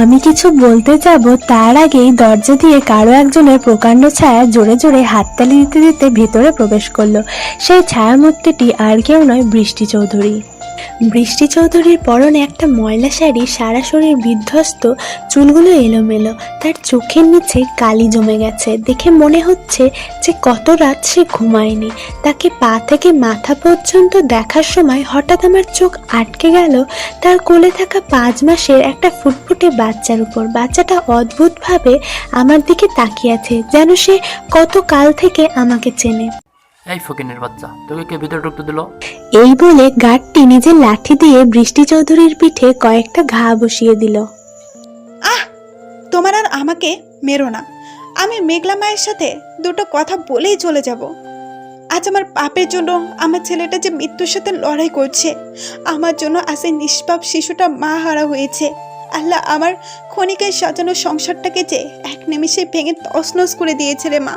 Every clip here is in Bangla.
আমি কিছু বলতে যাব তার আগেই দরজা দিয়ে কারো একজনের প্রকাণ্ড ছায়া জোরে জোরে হাততালি দিতে দিতে ভেতরে প্রবেশ করলো। সেই ছায়ামূর্তিটি আর কেউ নয়, বৃষ্টি চৌধুরী। বৃষ্টি চৌধুরীর পরনে একটা ময়লা শাড়ি, সারা শরীর বিধ্বস্ত, চুলগুলো এলোমেলো, তার চোখের নিচে কালি জমে গেছে। দেখে মনে হচ্ছে যে কত রাত সে ঘুমায়নি। তাকে পা থেকে মাথা পর্যন্ত দেখার সময় হঠাৎ আমার চোখ আটকে গেল তার কোলে থাকা 5 মাসের একটা ফুটফুটে বাচ্চার উপর। বাচ্চাটা অদ্ভুতভাবে আমার দিকে তাকিয়ে আছে, যেন সে কত কাল থেকে আমাকে চেনে। এই ফকিনের বাচ্চা, তোকে কে ভিতরে ঢুকতে দিল? এই বলে গার্ডটি নিজের লাঠি দিয়ে বৃষ্টি চৌধুরীর পিঠে কয়েকটা ঘা বসিয়ে দিল। আহ, তোমার আর আমাকে মেরো না। আমি মেঘলা মায়ের সাথে দুটো কথা বলেই চলে যাব। আজ আমার পাপের জন্য আমার ছেলেটা যে মৃত্যুর সাথে লড়াই করছে, আমার জন্য আজ এই নিষ্পাপ শিশুটা মা হারা হয়েছে। আল্লাহ আমার ক্ষণিকের সাজানো সংসারটাকে যে এক নিমিষে ভেঙে তছনছ করে দিয়েছে রে মা।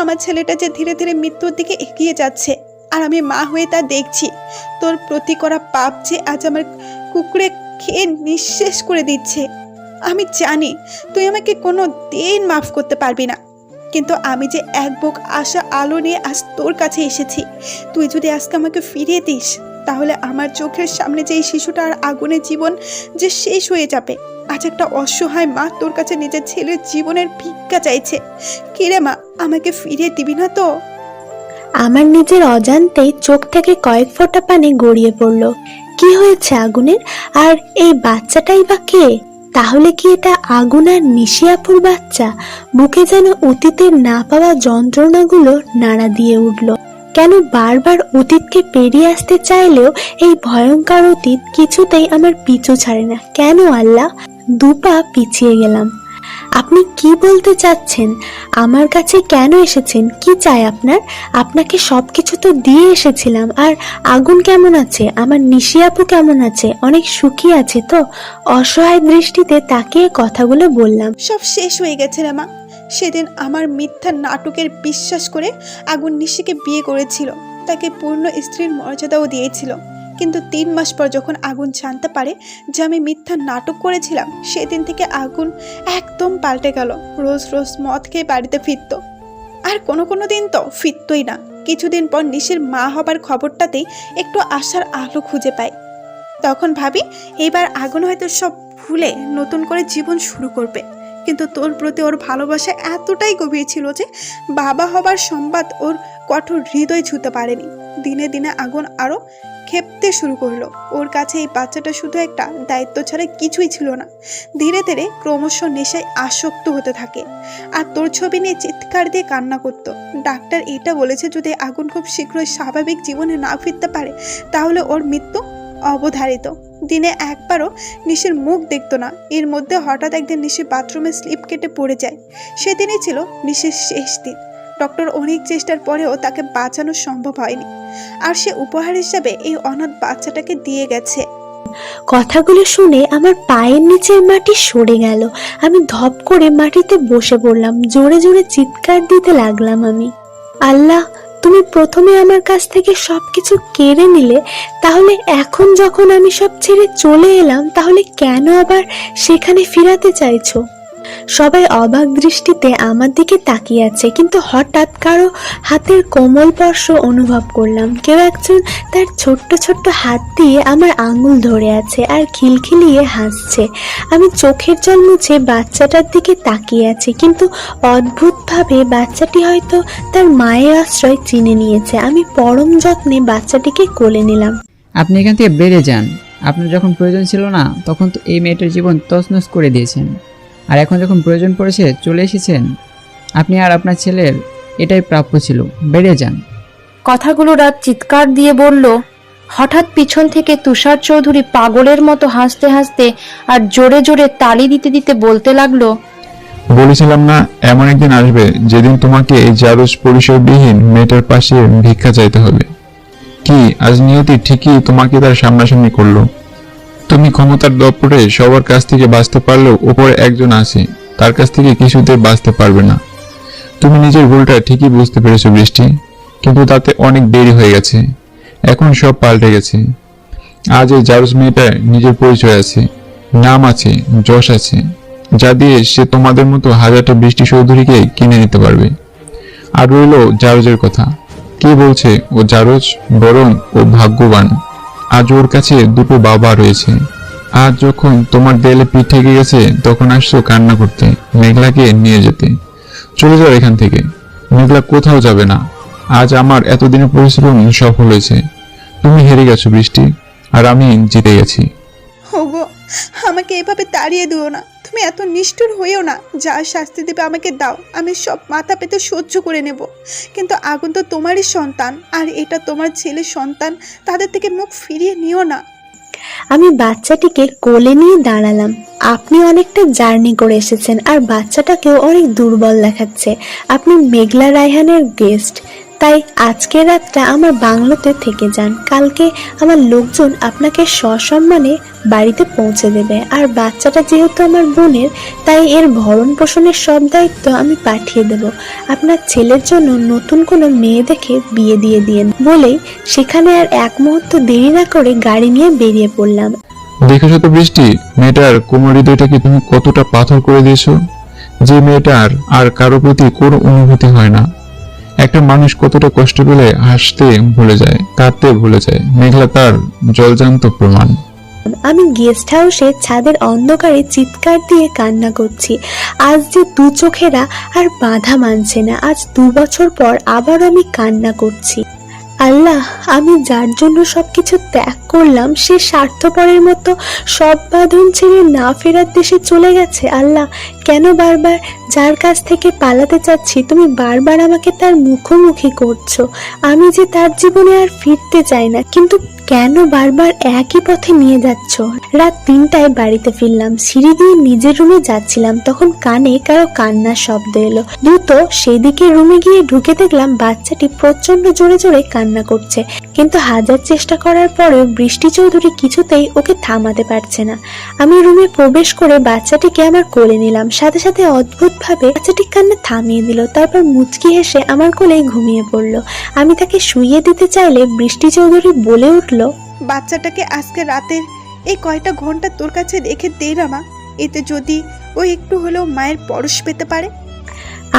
আমার ছেলেটা যে ধীরে ধীরে মৃত্যুর দিকে এগিয়ে যাচ্ছে, আর আমি মা হয়ে তা দেখছি। তোর প্রতি করা পাপ যে আজ আমার কুকুরে খেয়ে নিঃশেষ করে দিচ্ছে। আমি জানি তুই আমাকে কোনো দিন মাফ করতে পারবি না, কিন্তু আমি যে এক বুক আশা আলো নিয়ে আজ তোর কাছে এসেছি। তুই যদি আজকে আমাকে ফিরিয়ে দিস, তাহলে আমার চোখের সামনে যে এই শিশুটার আগুনের জীবন যে শেষ হয়ে যাবে। আজ একটা অসহায় মা তোর কাছে নিজের ছেলের জীবনের ভিক্ষা চাইছে। কিরে মা, আমাকে ফিরিয়ে দিবি না তো? আমার নিজের অজান্তেই চোখ থেকে কয়েক ফোঁটা পানি গড়িয়ে পড়ল। কি হয়েছে আগুনের? আর এই বাচ্চাটাই বা কে? তাহলে কি এটা আগুন আর নিশিয়াপুর বাচ্চা? বুকে যেন অতীতের না পাওয়া যন্ত্রণাগুলো নাড়া দিয়ে উঠল। কেন বারবার অতীতকে পেরিয়ে আসতে চাইলেও এই ভয়ঙ্কর অতীত কিছুতেই আমার পিছু ছাড়ে না। কেন আল্লাহ? 2 পা পিছিয়ে গেলাম। আপনি কি বলতে চাচ্ছেন? আমার কাছে কেন এসেছেন? কি চাই আপনার? আপনাকে সবকিছু তো দিয়ে এসেছিলাম। আর আগুন কেমন আছে? আমার নিশিয়াপু কেমন আছে? অনেক সুখী আছে তো? অসহায় দৃষ্টিতে তাকিয়ে কথাগুলো বললাম। সব শেষ হয়ে গেছে রে মা। সেদিন আমার মিথ্যা নাটকের বিশ্বাস করে আগুন নিশিকে বিয়ে করেছিল, তাকে পূর্ণ স্ত্রীর মর্যাদাও দিয়েছিল। কিন্তু 3 মাস পর যখন আগুন জানতে পারে যে আমি মিথ্যা নাটক করেছিলাম, সেদিন থেকে আগুন একদম পাল্টে গেল। রোজ রোজ মদ খেয়ে বাড়িতে ফিরত, আর কোনো দিন তো ফিরতই না। কিছুদিন পর নিশির মা হবার খবরটাতেই একটু আশার আলো খুঁজে পাই। তখন ভাবি এবার আগুন হয়তো সব ভুলে নতুন করে জীবন শুরু করবে। কিন্তু তোর প্রতি ওর ভালোবাসা এতটাই গভীর ছিল যে বাবা হবার সংবাদ ওর কঠোর হৃদয় ছুঁতে পারেনি। দিনে দিনে আগুন আরো খেপতে শুরু করলো। ওর কাছে এই বাচ্চাটা শুধু একটা দায়িত্ব ছাড়া কিছুই ছিল না। ধীরে ধীরে ক্রমশ নেশায় আসক্ত হতে থাকে, আর তোর ছবি নিয়ে চিৎকার দিয়ে কান্না করত। ডাক্তার এটা বলেছে যদি আগুন খুব শীঘ্রই স্বাভাবিক জীবনে না ফিরতে পারে, তাহলে ওর মৃত্যু অবধারিত। দিনে একবারও নিশির মুখ দেখতো না। এর মধ্যে হঠাৎ একদিন নিশি বাথরুমে স্লিপ কেটে পড়ে যায়। সেদিনই ছিল নিশির শেষ দিন। ডক্টর অনেক চেষ্টার পরেও তাকে বাঁচানো সম্ভব হয়নি, আর সে উপহার হিসাবে এই অনাথ বাচ্চাটাকে দিয়ে গেছে। কথাগুলো শুনে আমার পায়ের নিচের মাটি সরে গেল। আমি ধপ করে মাটিতে বসে পড়লাম। জোরে জোরে চিৎকার দিতে লাগলাম আমি, আল্লাহ, তুমি প্রথমে আমার কাছ থেকে সবকিছু কেড়ে নিলে, তাহলে এখন যখন আমি সব ছেড়ে চলে এলাম, তাহলে কেন আবার সেখানে ফিরাতে চাইছো? সবাই অবাক দৃষ্টিতে আমার দিকে তাকিয়ে আছে, কিন্তু হঠাৎ কারো হাতের কোমল স্পর্শ অনুভব করলাম। কেউ একজন তার ছোট্ট ছোট্ট হাত দিয়ে আমার আঙুল ধরে আছে আর খিলখিলিয়ে হাসছে। আমি চোখের জল মুছে বাচ্চাটার দিকে তাকিয়ে আছি, কিন্তু অদ্ভুতভাবে বাচ্চাটি হয়তো তার মায়ের আশ্রয় চিনে নিয়েছে। আমি পরম যত্নে বাচ্চাটিকে কোলে নিলাম। আপনি এখান থেকে বেড়ে যান। আপনার যখন প্রয়োজন ছিল না, তখন তো এই মেয়েটার জীবন তছনছ করে দিয়েছেন, আর এখন যখন প্রয়োজন পড়েছে চলে এসেছেন। আপনি আর আপনার ছেলের এটাই প্রাপ্য ছিল। বেড়ে যান। কথাগুলো রাত চিৎকার দিয়ে বলল। হঠাৎ পিছন থেকে তুষার চৌধুরী পাগলের মতো হাসতে হাসতে আর জোরে জোরে তালি দিতে দিতে বলতে লাগলো, বলেছিলাম না এমন একদিন আসবে যেদিন তোমাকে এই জারজ পরিসরবিহীন মেয়েটার পাশে ভিক্ষা চাইতে হবে। কি আজ নিয়তি ঠিকই তোমাকে তার সামনাসামনি করলো। তুমি ক্ষমতার দপ্তরে সবার কাছ থেকে বাঁচতে পারলেও উপরে একজন আছে, তার কাছ থেকে কিছুতে বাঁচতে পারবে না। তুমি নিজের ভুলটা ঠিকই বুঝতে পেরেছো বৃষ্টি, কিন্তু তাতে অনেক দেরি হয়ে গেছে। এখন সব পাল্টে গেছে। আজ এই জারজ মেয়েটার নিজের পরিচয় আছে, নাম আছে, যশ আছে, যা দিয়ে সে তোমাদের মতো হাজারটা বৃষ্টি চৌধুরীকে কিনে নিতে পারবে। আর রইল জারজের কথা, কি বলছে ও জারজ? বরং ও ভাগ্যবান, আজ ওর কাছে দুটো বাবা রয়েছে। আজ যখন তোমার দেয়ালে পিঠ থেকে গেছে তখন আসছো কান্না করতে, মেঘলাকে নিয়ে যেতে। চলে যাও এখান থেকে, মেঘলা কোথাও যাবে না। আজ আমার এতদিনের পরিশ্রম সফল হয়েছে। তুমি হেরে গেছো বৃষ্টি, আর আমি জিতে গেছি। ওগো, আমাকে এভাবে তাড়িয়ে দিও না। তুমি এত নিষ্ঠুর হইও না। যা শাস্তি দেবে আমাকে দাও, আমি সব মাথা পেতে সহ্য করে নেব। কিন্তু আগুন তো তোমারই সন্তান, আর এটা তোমার ছেলের সন্তান। তাদের থেকে মুখ ফিরিয়ে নিও না। আমি বাচ্চাটিকে কোলে নিয়ে দাঁড়ালাম। আপনি অনেকটা জার্নি করে এসেছেন, আর বাচ্চাটাকেও অনেক দুর্বল দেখাচ্ছে। আপনি মেঘলা রায়হানের গেস্ট, তাই আজকের রাতটা আমার বাংলোতে থেকে যান। কালকে আমার লোকজন আপনাকে সসম্মানে বাড়িতে পৌঁছে দেবে। আর বাচ্চাটা যেহেতু আমার বোনের, তাই এর ভরণ পোষণের সব দায়িত্ব আমি পাঠিয়ে দেব। আপনার ছেলের জন্য নতুন কোনো মেয়ে দেখে বিয়ে দিয়ে দিয়েন বলেই সেখানে আর এক মুহূর্ত দেরি না করে গাড়ি নিয়ে বেরিয়ে পড়লাম। দেখেছো তো বৃষ্টি, মেয়েটার কোমল হৃদয়টাকে তুমি কতটা পাথর করে দিয়েছো। যে মেয়েটার আর কারো প্রতি কোনো অনুভূতি হয় না। একটা মানুষ কতটা কষ্ট পেলে হাসতে ভুলে যায়, কাঁদতে ভুলে যায়। মেঘলা তার জলজান্ত প্রমাণ। আমি গেস্ট হাউসে ছাদের অন্ধকারে চিৎকার দিয়ে কান্না করছি। আজ যে দু চোখেরা আর বাধা মানছে না। আজ 2 বছর পর আবার আমি কান্না করছি। আল্লাহ, আমি যার জন্য সবকিছু ত্যাগ করলাম সে স্বার্থপরের মতো সব বাঁধন ছেড়ে না ফেরার দেশে চলে গেছে। আল্লাহ, কেন বারবার যার কাছ থেকে পালাতে চাচ্ছি তুমি বারবার আমাকে তার মুখোমুখি করছো। আমি যে তার জীবনে আর ফিরতে চাই না, কিন্তু কেন বারবার একই পথে নিয়ে যাচ্ছ? রাত 3টায় বাড়িতে ফিরলাম। সিঁড়ি দিয়ে নিজের রুমে যাচ্ছিলাম, তখন কানে কারো কান্নার শব্দ এলো। দ্রুত সেদিকে রুমে গিয়ে ঢুকে দেখলাম বাচ্চাটি প্রচন্ড জোরে জোরে কান্না করছে। কিন্তু হাজার চেষ্টা করার পরেও বৃষ্টি চৌধুরী কিছুতেই ওকে থামাতে পারছে না। আমি রুমে প্রবেশ করে বাচ্চাটিকে আমার কোলে নিলাম। সাথে সাথে অদ্ভুতভাবে বাচ্চাটি কান্না থামিয়ে দিল, তারপর মুচকি হেসে আমার কোলেই ঘুমিয়ে পড়লো। আমি তাকে শুইয়ে দিতে চাইলে বৃষ্টি চৌধুরী বলে উঠল, বাচ্চাটাকে আজকে রাতের এই কয়টা ঘন্টা তোর কাছে রেখে দে না মা। এতে যদি ও একটু হলেও মায়ের পরশ পেতে পারে।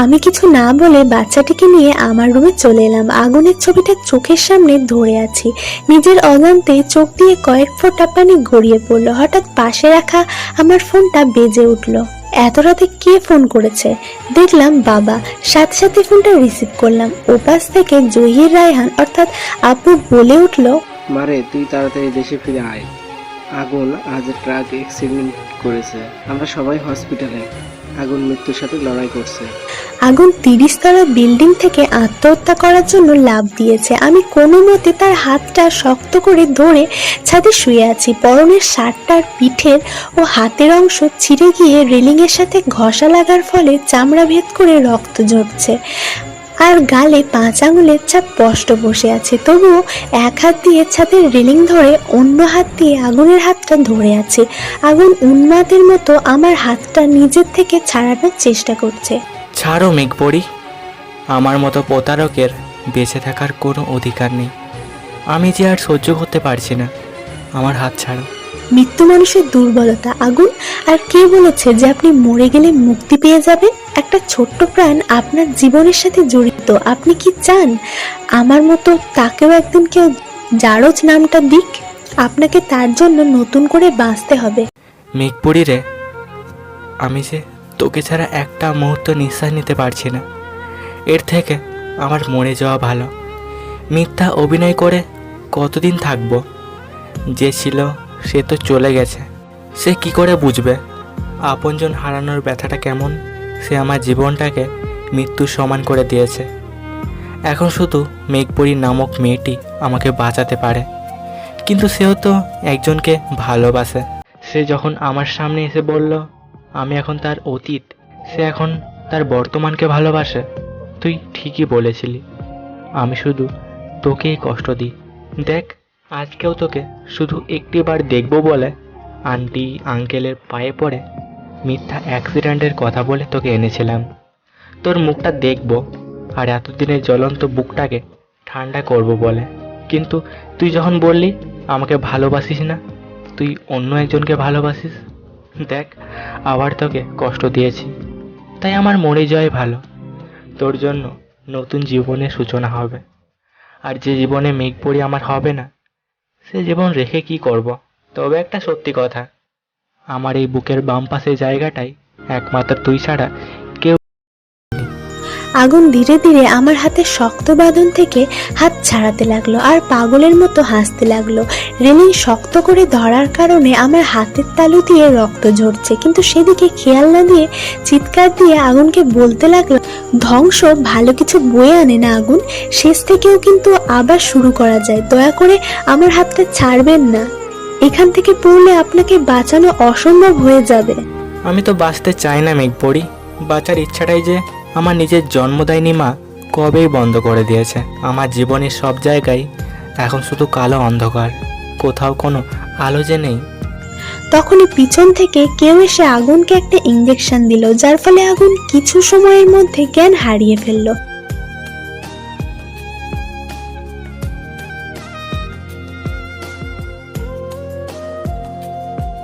আমি কিছু না বলে বাচ্চাটিকে নিয়ে আমার রুমে চলে এলাম। আগুনের ছবিটা চোখের সামনে ধরে আছি। নিজের অজান্তে চোখ দিয়ে কয়েক ফোঁটা পানি গড়িয়ে পড়লো। হঠাৎ পাশে রাখা আমার ফোনটা বেজে উঠলো। এত রাতে কে ফোন করেছে দেখলাম বাবা। সাথে সাথে ফোনটা রিসিভ করলাম। ওপাশ থেকে জহির রায়হান অর্থাৎ আব্বু বলে উঠল, মারে তুই তাড়াতাড়ি দেশে ফিরে আয়। আগুন আজ ট্রাক অ্যাক্সিডেন্ট করেছে, আমরা সবাই হসপিটালে। আগুন মৃত্যুর সাথে লড়াই করছে। আগুন 30 তলা বিল্ডিং থেকে আত্মহত্যা করার জন্য লাফ দিয়েছে। আমি কোনো মতে তার হাতটা শক্ত করে ধরে ছাদে শুয়ে আছি। পরনের শার্টটার পিঠের ও হাতের অংশ ছিঁড়ে গিয়ে রেলিংয়ের সাথে ঘষা লাগার ফলে চামড়া ভেদ করে রক্ত ঝরছে, আর গালে 5 আঙুলের ছাপ স্পষ্ট বসে আছে। তবুও এক হাত দিয়ে ছাদের রেলিং ধরে অন্য হাত দিয়ে আগুনের হাতটা ধরে আছে। আগুন উন্মাদের মতো আমার হাতটা নিজের থেকে ছাড়ানোর চেষ্টা করছে। ছাড়ো মেঘপরি, আমার মতো প্রতারকের বেঁচে থাকার কোনো অধিকার নেই। আমি যে আর সহ্য করতে পারছি না, আমার হাত ছাড়ো। মৃত্যু মানুষের দুর্বলতা। আগুন, আর কে বলেছে যে আপনি মরে গেলে মুক্তি পেয়ে যাবেন? একটা ছোট্ট প্রাণ আপনার জীবনের সাথে জড়িত। আপনি কি চান আমার মতো তাকেও একদিন কেউ জারজ নামটা দিক? আপনাকে তার জন্য নতুন করে বাঁচতে হবে। মেঘপরি রে, আমি যে তোকে ছাড়া একটা মুহূর্ত নিঃশ্বাস নিতে পারছি না। এর থেকে আমার মরে যাওয়া ভালো। মিথ্যা অভিনয় করে কতদিন থাকবো? যে ছিল সে তো চলে গেছে, সে কি করে বুঝবে আপনজন হারানোর ব্যথাটা কেমন? সে আমার জীবনটাকে মৃত্যুর সমান করে দিয়েছে। এখন শুধু মেঘপরি নামক মেয়েটি আমাকে বাঁচাতে পারে, কিন্তু সেও তো একজনকে ভালোবাসে। সে যখন আমার সামনে এসে বলল আমি এখন তার অতীত, সে এখন তার বর্তমানকে ভালোবাসে। তুই ঠিকই বলেছিলি, আমি শুধু তোকেই কষ্ট দিই। দেখ, আজকেও তোকে শুধু একটিবার দেখবো বলে আন্টি আঙ্কেলের পায়ে পড়ে মিথ্যা অ্যাক্সিডেন্টের কথা বলে তোকে এনেছিলাম। তোর মুখটা দেখবো আর এতদিনের জ্বলন্ত বুকটাকে ঠান্ডা করব বলে। কিন্তু তুই যখন বললি আমাকে ভালোবাসিস না, তুই অন্য একজনকে ভালোবাসিস, দেখ, আবার তোকে কষ্ট দিয়েছি, তাই আমার মরে যাওয়াই ভালো। তোর জন্য নতুন জীবনের সূচনা হবে। আর যে জীবনে মেঘপরি আমার হবে না, সে জীবন রেখে কি করব? তবে একটা সত্যি কথা, আমার এই বুকের বাম পাশের জায়গাটাই একমাত্র তুই ছাড়া কেউ। আগুন ধীরে ধীরে আমার হাতের শক্ত বাঁধন থেকে হাত ছাড়াতে লাগলো আর পাগলের মতো হাসতে লাগলো। রেলিং শক্ত করে ধরার কারণে আমার হাতের তালু দিয়ে রক্ত ঝরছে, কিন্তু সেদিকে খেয়াল না দিয়ে চিৎকার দিয়ে আগুনকে বলতে লাগলো, ধ্বংস ভালো কিছু বয়ে আনে না আগুন, শেষ থেকেও কিন্তু আবার শুরু করা যায়। দয়া করে আমার হাতটা ছাড়বেন না, এখান থেকে পড়লে আপনাকে বাঁচানো অসম্ভব হয়ে যাবে। আমি তো বাঁচতে চাই না মেঘপরি, বাঁচার ইচ্ছাটাই যে আমার নিজের জন্মদায়িনী মা কবেই বন্ধ করে দিয়েছে। আমার জীবনের সব জায়গায় এখন শুধু কালো অন্ধকার, কোথাও কোনো আলো যে নেই। তখনই পিছন থেকে কেউ এসে আগুনকে একটা ইঞ্জেকশন দিল, যার ফলে আগুন কিছু সময়ের মধ্যে জ্ঞান হারিয়ে ফেললো।